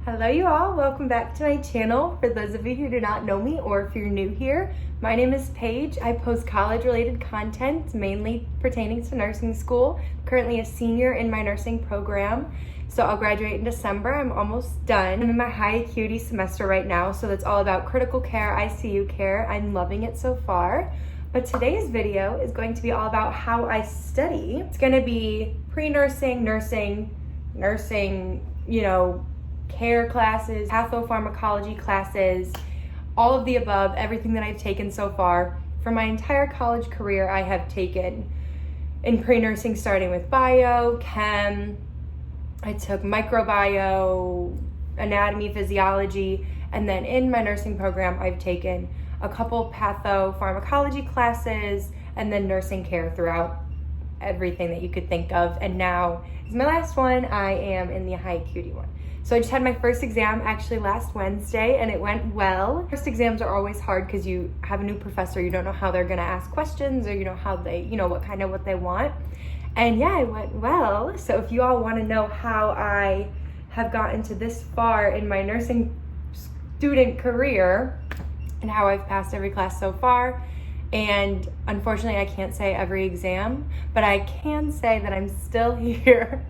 Hello you all, welcome back to my channel. For those of you who do not know me or if you're new here, my name is Paige. I post college related content mainly pertaining to nursing school. I'm currently a senior in my nursing program, so I'll graduate in December. I'm almost done. I'm in my high acuity semester right now, so that's all about critical care, ICU care. I'm loving it so far. But today's video is going to be all about how I study. It's going to be pre-nursing, nursing, care classes, pathopharmacology classes, all of the above, everything that I've taken so far. For my entire college career, I have taken in pre-nursing starting with bio, chem, I took microbio, anatomy, physiology, and then in my nursing program, I've taken a couple pathopharmacology classes and then nursing care throughout everything that you could think of. And now is my last one. I am in the high acuity one. So I just had my first exam actually last Wednesday and it went well. First exams are always hard because you have a new professor. You don't know how they're gonna ask questions or how they, what they want. And yeah, it went well. So if you all wanna know how I have gotten to this far in my nursing student career and how I've passed every class so far, and unfortunately I can't say every exam, but I can say that I'm still here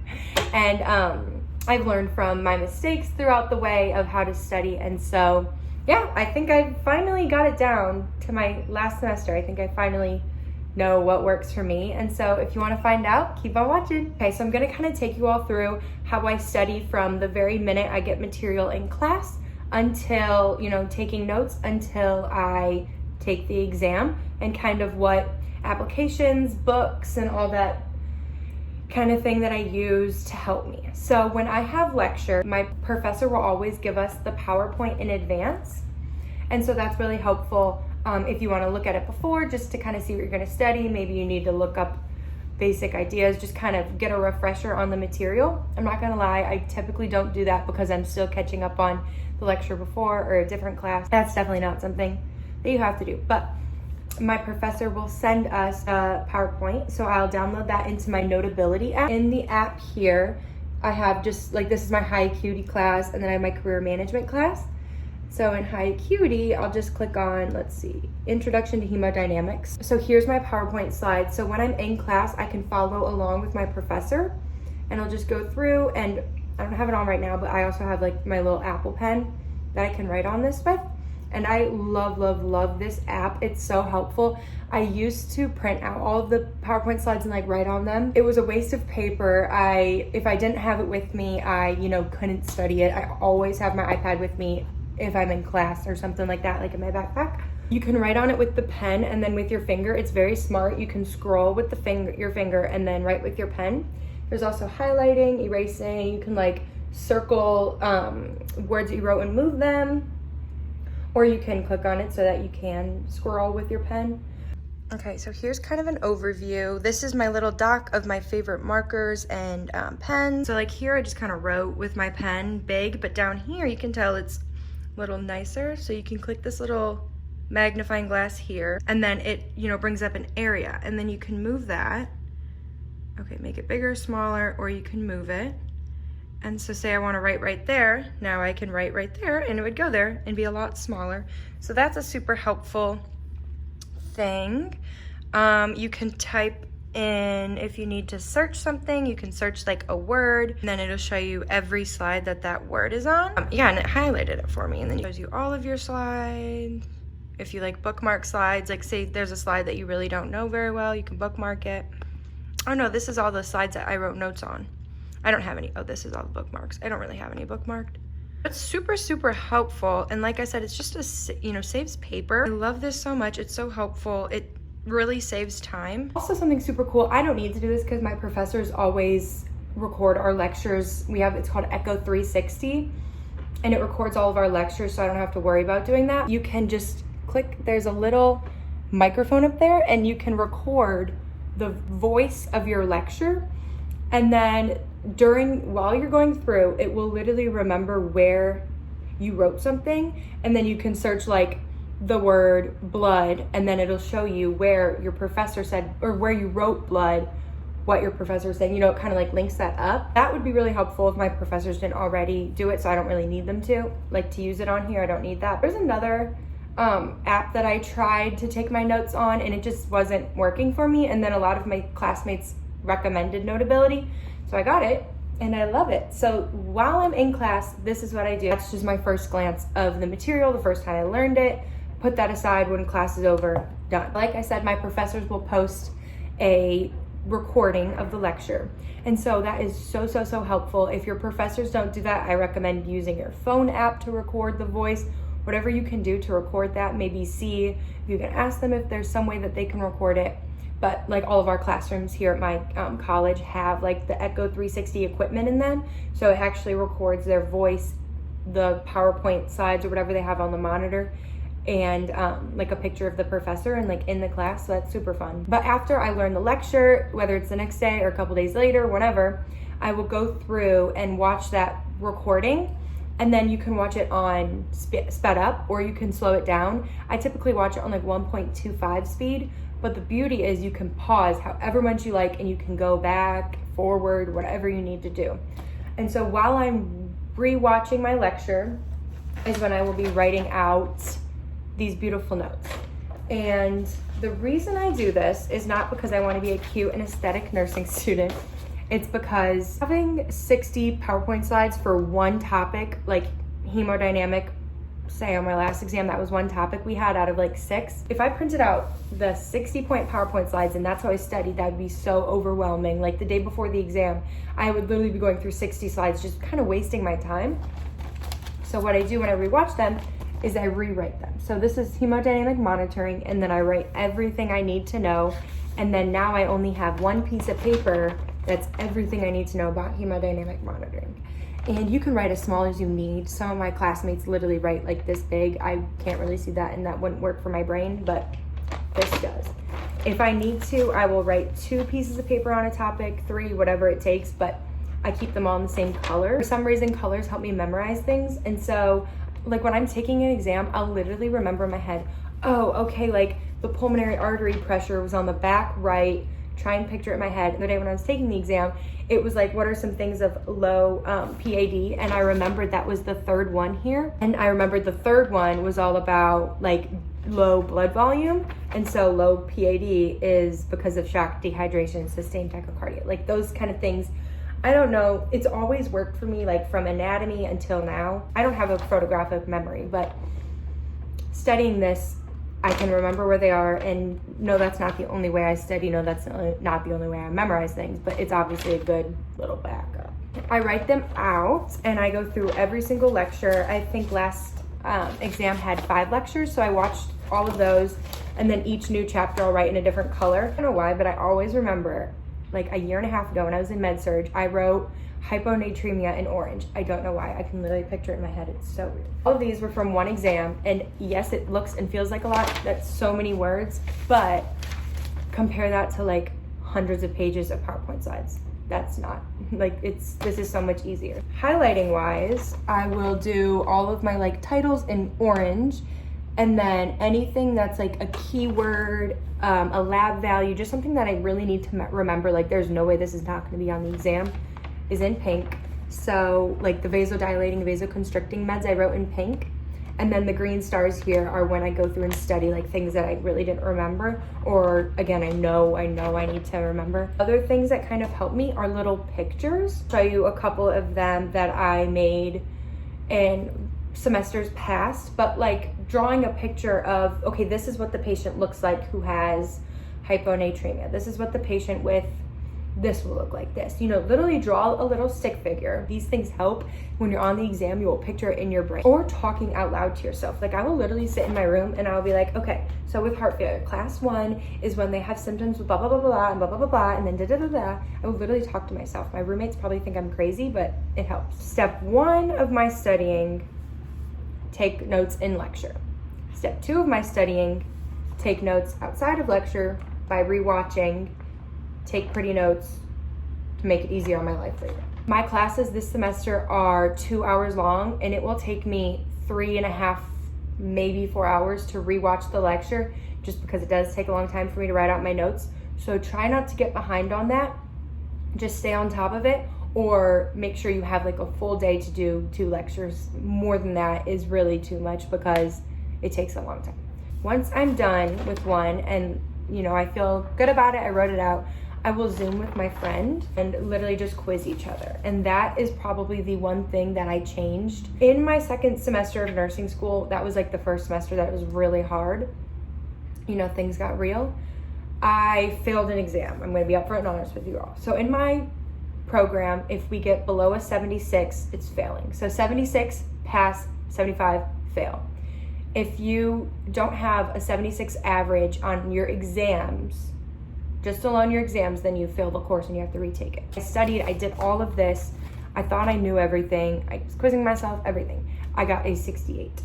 and I've learned from my mistakes throughout the way of how to study. And so yeah, I think I finally got it down to my last semester. I think I finally know what works for me. And so if you want to find out, keep on watching. Okay, so I'm going to kind of take you all through how I study from the very minute I get material in class until, taking notes until I take the exam, and kind of what applications, books, and all that kind of thing that I use to help me. So when I have lecture, my professor will always give us the PowerPoint in advance. And so that's really helpful if you want to look at it before, just to kind of see what you're going to study. Maybe you need to look up basic ideas, just kind of get a refresher on the material. I'm not going to lie, I typically don't do that because I'm still catching up on the lecture before or a different class. That's definitely not something that you have to do. But my professor will send us a PowerPoint, so I'll download that into my Notability app. In the app here, I have just this is my high acuity class, and then I have my career management class. So in high acuity, I'll just click on, Introduction to Hemodynamics. So here's my PowerPoint slide. So when I'm in class, I can follow along with my professor, and I'll just go through, and I don't have it on right now, but I also have my little Apple Pen that I can write on this with. And I love this app. It's so helpful. I used to print out all of the PowerPoint slides and write on them. It was a waste of paper. If I didn't have it with me, I couldn't study it. I always have my iPad with me if I'm in class or something like that, in my backpack. You can write on it with the pen and then with your finger. It's very smart. You can scroll with your finger and then write with your pen. There's also highlighting, erasing. You can circle words that you wrote and move them. Or you can click on it so that you can scroll with your pen. Okay, so here's kind of an overview. This is my little doc of my favorite markers and pens. So here I just kind of wrote with my pen, big, but down here you can tell it's a little nicer. So you can click this little magnifying glass here, and then it brings up an area, and then you can move that. Okay, make it bigger, smaller, or you can move it. And so say I want to write right there, now I can write right there and it would go there and be a lot smaller. So that's a super helpful thing. You can type in, if you need to search something, you can search a word, and then it'll show you every slide that word is on. Yeah, and it highlighted it for me, and then it shows you all of your slides. If you bookmark slides, say there's a slide that you really don't know very well, you can bookmark it. Oh no, this is all the slides that I wrote notes on. I don't have any. Oh, this is all the bookmarks. I don't really have any bookmarked. It's super helpful, and like I said, it's just saves paper. I love this so much. It's so helpful. It really saves time. Also, something super cool. I don't need to do this because my professors always record our lectures. It's called Echo 360, and it records all of our lectures, so I don't have to worry about doing that. You can just click. There's a little microphone up there, and you can record the voice of your lecture, and then while you're going through, it will literally remember where you wrote something, and then you can search the word blood, and then it'll show you where your professor said, or where you wrote blood, what your professor is saying. You know, it kind of like links that up. That would be really helpful if my professors didn't already do it, so I don't really need them to. Like, to use it on here, I don't need that. There's another app that I tried to take my notes on, and it just wasn't working for me. And then a lot of my classmates recommended Notability, so I got it, and I love it. So while I'm in class, this is what I do. That's just my first glance of the material, the first time I learned it. Put that aside. When class is over, done. Like I said, my professors will post a recording of the lecture, and so that is so helpful. If your professors don't do that, I recommend using your phone app to record the voice. Whatever you can do to record that, maybe see if you can ask them if there's some way that they can record it. But like all of our classrooms here at my college have like the Echo 360 equipment in them, so it actually records their voice, the PowerPoint slides or whatever they have on the monitor, and like a picture of the professor and like in the class. So that's super fun. But after I learn the lecture, whether it's the next day or a couple days later, whenever, I will go through and watch that recording, and then you can watch it on sped up or you can slow it down. I typically watch it on like 1.25 speed, but the beauty is you can pause however much you like, and you can go back, forward, whatever you need to do. And so while I'm re-watching my lecture is when I will be writing out these beautiful notes. And the reason I do this is not because I want to be a cute and aesthetic nursing student. It's because having 60 PowerPoint slides for one topic, like hemodynamic, say on my last exam, that was one topic we had out of like 6. If I printed out the 60-point PowerPoint slides and that's how I studied, that would be so overwhelming. Like the day before the exam, I would literally be going through 60 slides, just kind of wasting my time. So what I do when I rewatch them is I rewrite them. So this is hemodynamic monitoring, and then I write everything I need to know. And then now I only have one piece of paper that's everything I need to know about hemodynamic monitoring. And you can write as small as you need. Some of my classmates literally write like this big. I can't really see that, and that wouldn't work for my brain, but this does. If I need to, I will write 2 pieces of paper on a topic, 3, whatever it takes, but I keep them all in the same color. For some reason, colors help me memorize things. And so like when I'm taking an exam, I'll literally remember in my head, oh, okay, like the pulmonary artery pressure was on the back right, try and picture it in my head. The day when I was taking the exam, it was like, what are some things of low PAD? And I remembered that was the 3rd one here. And I remembered the 3rd one was all about like low blood volume. And so low PAD is because of shock, dehydration, sustained tachycardia, like those kind of things. I don't know, it's always worked for me, like from anatomy until now. I don't have a photographic memory, but studying this, I can remember where they are, and no, that's not the only way I study. No, that's not the only way I memorize things, but it's obviously a good little backup. I write them out, and I go through every single lecture. I think last exam had 5 lectures, so I watched all of those, and then each new chapter I'll write in a different color. I don't know why, but I always remember like a year and a half ago when I was in med-surg, I wrote hyponatremia in orange. I don't know why. I can literally picture it in my head. It's so weird. All of these were from one exam, and yes, it looks and feels like a lot. That's so many words, but compare that to like hundreds of pages of PowerPoint slides. That's not, like, this is so much easier. Highlighting wise, I will do all of my like titles in orange, and then anything that's like a keyword, a lab value, just something that I really need to remember, like there's no way this is not going to be on the exam, is in pink. So like the vasodilating, vasoconstricting meds I wrote in pink. And then the green stars here are when I go through and study like things that I really didn't remember, or again, I know I need to remember. Other things that kind of help me are little pictures. I'll show you a couple of them that I made in semesters past, but like drawing a picture of, okay, this is what the patient looks like who has hyponatremia. This is what the patient with this will look like this. You know, literally draw a little stick figure. These things help when you're on the exam. You will picture it in your brain. Or talking out loud to yourself. Like I will literally sit in my room and I'll be like, okay, so with heart failure, class 1 is when they have symptoms with blah, blah, blah, blah, and blah, blah, blah, blah, and then da, da, da, da. I will literally talk to myself. My roommates probably think I'm crazy, but it helps. Step 1 of my studying, take notes in lecture. Step 2 of my studying, take notes outside of lecture by rewatching, take pretty notes to make it easier on my life later. My classes this semester are 2 hours long, and it will take me 3.5, maybe 4 hours to rewatch the lecture, just because it does take a long time for me to write out my notes. So try not to get behind on that. just stay on top of it, or make sure you have like a full day to do 2 lectures. More than that is really too much because it takes a long time. Once I'm done with one and I feel good about it, I wrote it out, I will Zoom with my friend and literally just quiz each other. And that is probably the one thing that I changed. In my second semester of nursing school, that was like the first semester that was really hard. Things got real. I failed an exam. I'm gonna be upfront and honest with you all. So in my program, if we get below a 76, it's failing. So 76, pass, 75, fail. If you don't have a 76 average on your exams, just alone your exams, then you fail the course and you have to retake it. I studied, I did all of this. I thought I knew everything. I was quizzing myself, everything. I got a 68.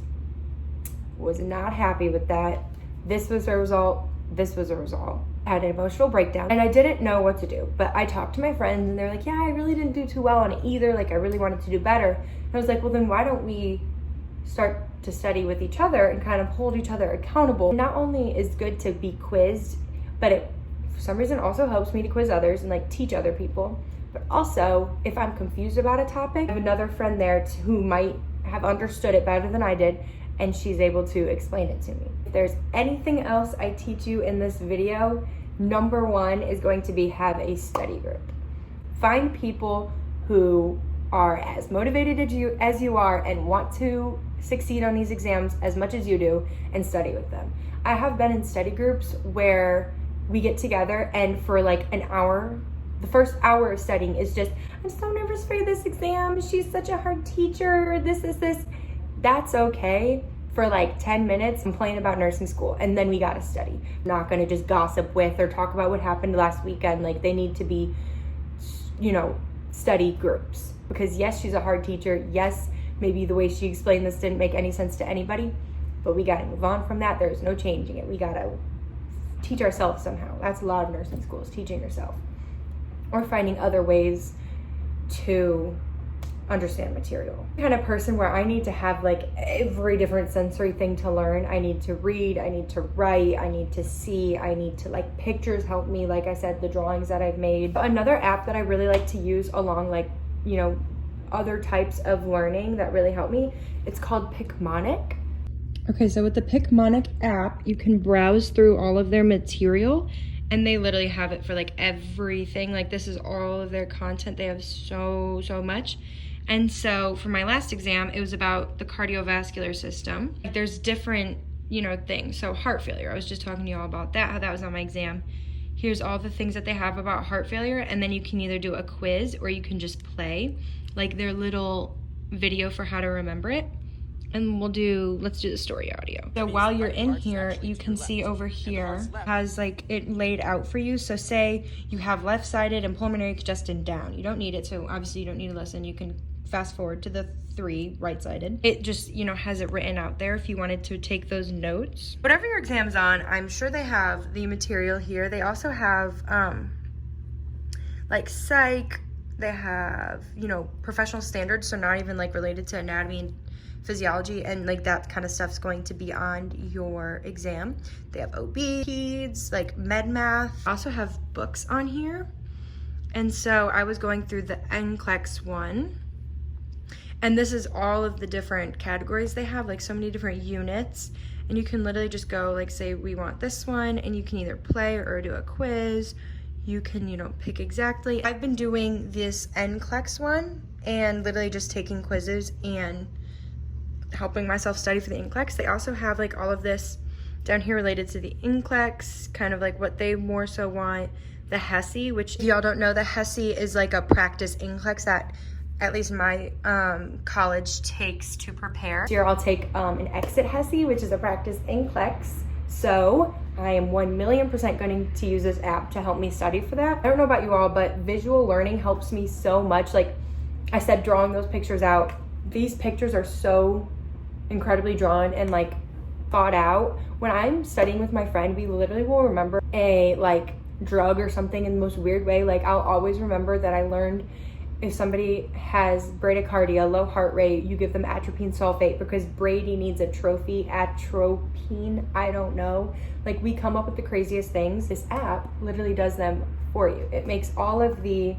Was not happy with that. This was a result, this was a result. I had an emotional breakdown and I didn't know what to do, but I talked to my friends and they're like, yeah, I really didn't do too well on it either. Like I really wanted to do better. And I was like, well then why don't we start to study with each other and kind of hold each other accountable. Not only is good to be quizzed, but it for some reason also helps me to quiz others and like teach other people. But also, if I'm confused about a topic, I have another friend there who might have understood it better than I did, and she's able to explain it to me. If there's anything else I teach you in this video, number 1 is going to be have a study group. Find people who are as motivated as you are and want to succeed on these exams as much as you do, and study with them. I have been in study groups where we get together and for like an hour, the first hour of studying is just, I'm so nervous for this exam, she's such a hard teacher, this. That's okay for like 10 minutes complain about nursing school, and then we gotta study. I'm not gonna just gossip with or talk about what happened last weekend. Like they need to be, study groups. Because yes, she's a hard teacher. Yes, maybe the way she explained this didn't make any sense to anybody, but we gotta move on from that. There's no changing it. We gotta teach ourselves somehow. That's a lot of nursing schools, teaching yourself. Or finding other ways to understand material. I'm the kind of person where I need to have like every different sensory thing to learn. I need to read, I need to write, I need to see, I need to like pictures help me, like I said, the drawings that I've made. Another app that I really like to use along like, other types of learning that really help me, it's called Picmonic. Okay, so with the Picmonic app, you can browse through all of their material, and they literally have it for like everything. Like this is all of their content. They have so much. And so for my last exam, it was about the cardiovascular system. Like there's different, things. So heart failure, I was just talking to you all about that, how that was on my exam. Here's all the things that they have about heart failure, and then you can either do a quiz or you can just play like their little video for how to remember it. And let's do the story audio. So while you're in here, you can see over here has like it laid out for you. So say you have left-sided and pulmonary congestion down. You don't need it, so obviously you don't need to listen. You can fast forward to the 3 right-sided. It just, has it written out there if you wanted to take those notes. Whatever your exam's on, I'm sure they have the material here. They also have like psych, they have, professional standards, so not even like related to anatomy and physiology, and like that kind of stuff's going to be on your exam. They have OB, peds, like med math. Also have books on here. And so I was going through the NCLEX one, and this is all of the different categories they have, like so many different units, and you can literally just go like, say we want this one, and you can either play or do a quiz. You can, pick exactly. I've been doing this NCLEX one and literally just taking quizzes and helping myself study for the NCLEX. They also have like all of this down here related to the NCLEX, kind of like what they more so want. The HESI, which if y'all don't know, the HESI is like a practice NCLEX that at least my college takes to prepare. Here I'll take an exit HESI, which is a practice NCLEX. So I am 1,000,000% going to use this app to help me study for that. I don't know about you all, but visual learning helps me so much. Like I said, drawing those pictures out, these pictures are so incredibly drawn and like thought out. When I'm studying with my friend, we literally will remember a like drug or something in the most weird way. Like I'll always remember that I learned if somebody has bradycardia, low heart rate, you give them atropine sulfate because Brady needs atropine, I don't know. Like we come up with the craziest things. This app literally does them for you. It makes all of the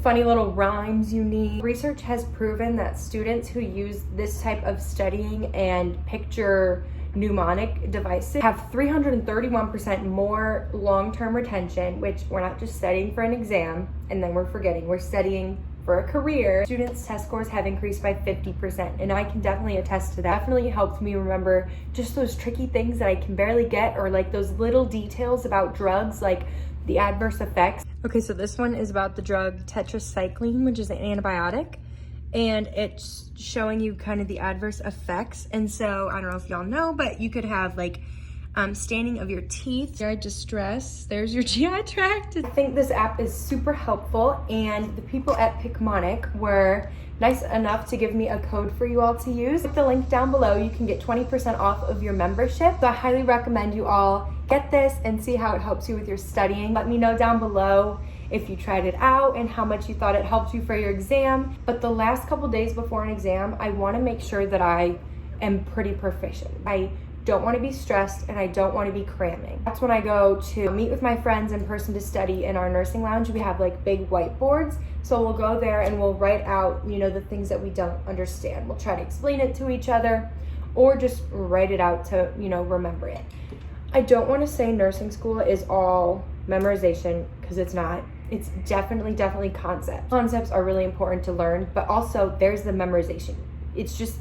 funny little rhymes you need. Research has proven that students who use this type of studying and picture mnemonic devices have 331% more long-term retention, which we're not just studying for an exam and then we're forgetting, we're studying for a career. Students' test scores have increased by 50%, and I can definitely attest to that. Definitely helped me remember just those tricky things that I can barely get, or like those little details about drugs, like the adverse effects. Okay, so this one is about the drug tetracycline, which is an antibiotic, and it's showing you kind of the adverse effects. And so I don't know if y'all know, but you could have like staining of your teeth, GI distress, there's your GI tract. I think this app is super helpful, and the people at Picmonic were nice enough to give me a code for you all to use. With the link down below, you can get 20% off of your membership. So I highly recommend you all get this and see how it helps you with your studying. Let me know down below if you tried it out and how much you thought it helped you for your exam. But the last couple days before an exam, I want to make sure that I am pretty proficient. I don't want to be stressed and I don't want to be cramming. That's when I go to meet with my friends in person to study. In our nursing lounge, we have like big whiteboards. So we'll go there and we'll write out, the things that we don't understand. We'll try to explain it to each other or just write it out to, remember it. I don't want to say nursing school is all memorization, because it's not. It's definitely concepts. Concepts are really important to learn, but also there's the memorization. It's just,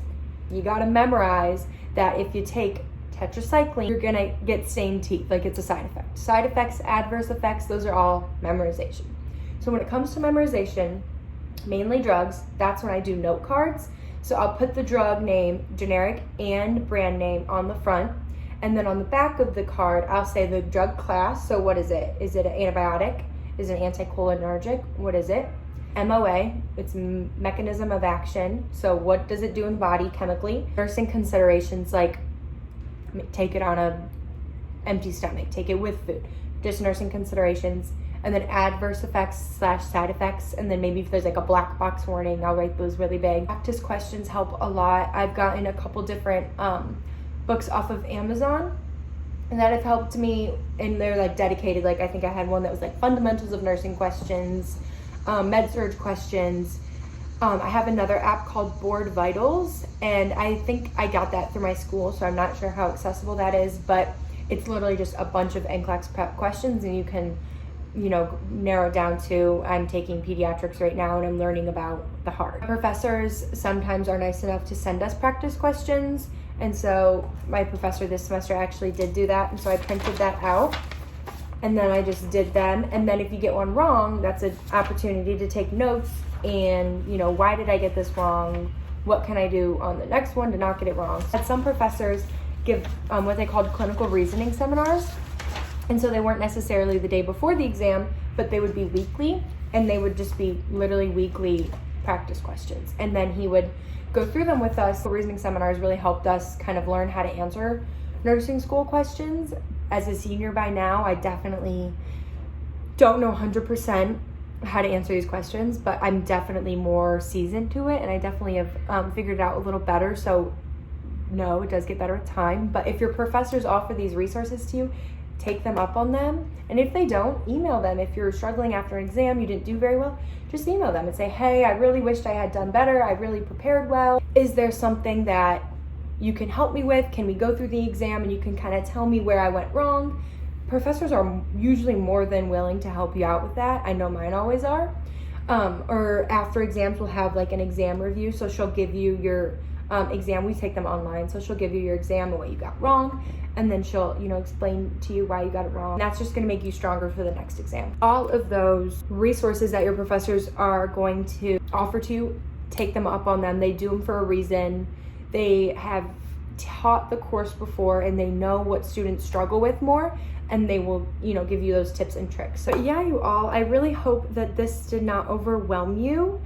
you got to memorize that if you take tetracycline, you're gonna get stained teeth, like it's a side effect. Side effects, adverse effects, those are all memorization. So when it comes to memorization, mainly drugs, that's when I do note cards. So I'll put the drug name, generic and brand name, on the front, and then on the back of the card, I'll say the drug class. So what is it? Is it an antibiotic? Is it an anticholinergic? What is it? MOA, it's mechanism of action. So what does it do in the body chemically? Nursing considerations, like take it on a empty stomach, take it with food. Just nursing considerations. And then adverse effects / side effects. And then maybe if there's like a black box warning, I'll write those really big. Practice questions help a lot. I've gotten a couple different books off of Amazon and that have helped me, and they're like dedicated. Like I think I had one that was like fundamentals of nursing questions, med-surg questions. I have another app called Board Vitals, and I think I got that through my school, so I'm not sure how accessible that is, but it's literally just a bunch of NCLEX prep questions, and you can, narrow down to, I'm taking pediatrics right now and I'm learning about the heart. Professors sometimes are nice enough to send us practice questions, and so my professor this semester actually did do that, and so I printed that out. And then I just did them. And then if you get one wrong, that's an opportunity to take notes and, why did I get this wrong? What can I do on the next one to not get it wrong? Some professors give what they called clinical reasoning seminars. And so they weren't necessarily the day before the exam, but they would be weekly, and they would just be literally weekly practice questions. And then he would go through them with us. The reasoning seminars really helped us kind of learn how to answer nursing school questions. As a senior by now, I definitely don't know 100% how to answer these questions, but I'm definitely more seasoned to it, and I definitely have figured it out a little better. So no, it does get better with time. But if your professors offer these resources to you, take them up on them. And if they don't, email them. If you're struggling after an exam, you didn't do very well, just email them and say, hey, I really wished I had done better. I really prepared well. Is there something that you can help me with? Can we go through the exam and you can kind of tell me where I went wrong? Professors are usually more than willing to help you out with that. I know mine always are. Or after exams, we'll have like an exam review. So she'll give you your exam. We take them online. So she'll give you your exam and what you got wrong. And then she'll, explain to you why you got it wrong. And that's just going to make you stronger for the next exam. All of those resources that your professors are going to offer to you, take them up on them. They do them for a reason. They have taught the course before, and they know what students struggle with more, and they will, give you those tips and tricks. So yeah, you all, I really hope that this did not overwhelm you.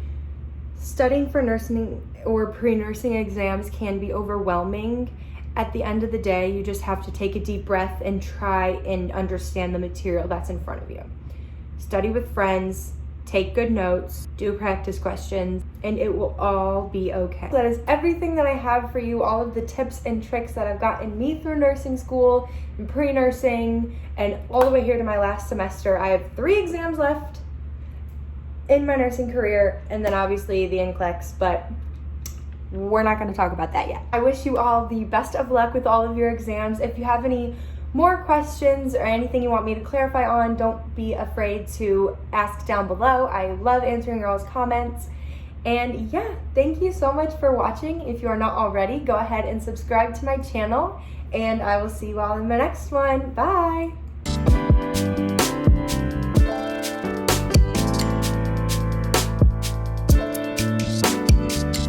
Studying for nursing or pre-nursing exams can be overwhelming. At the end of the day, you just have to take a deep breath and try and understand the material that's in front of you. Study with friends, take good notes, do practice questions, and it will all be okay. So that is everything that I have for you, all of the tips and tricks that have gotten me through nursing school and pre-nursing and all the way here to my last semester. I have 3 exams left. in my nursing career, and then obviously the NCLEX, but we're not going to talk about that yet. I wish you all the best of luck with all of your exams. If you have any more questions or anything you want me to clarify on, don't be afraid to ask down below. I love answering your all's comments. And yeah, thank you so much for watching. If you are not already, go ahead and subscribe to my channel, and I will see you all in my next one. Bye!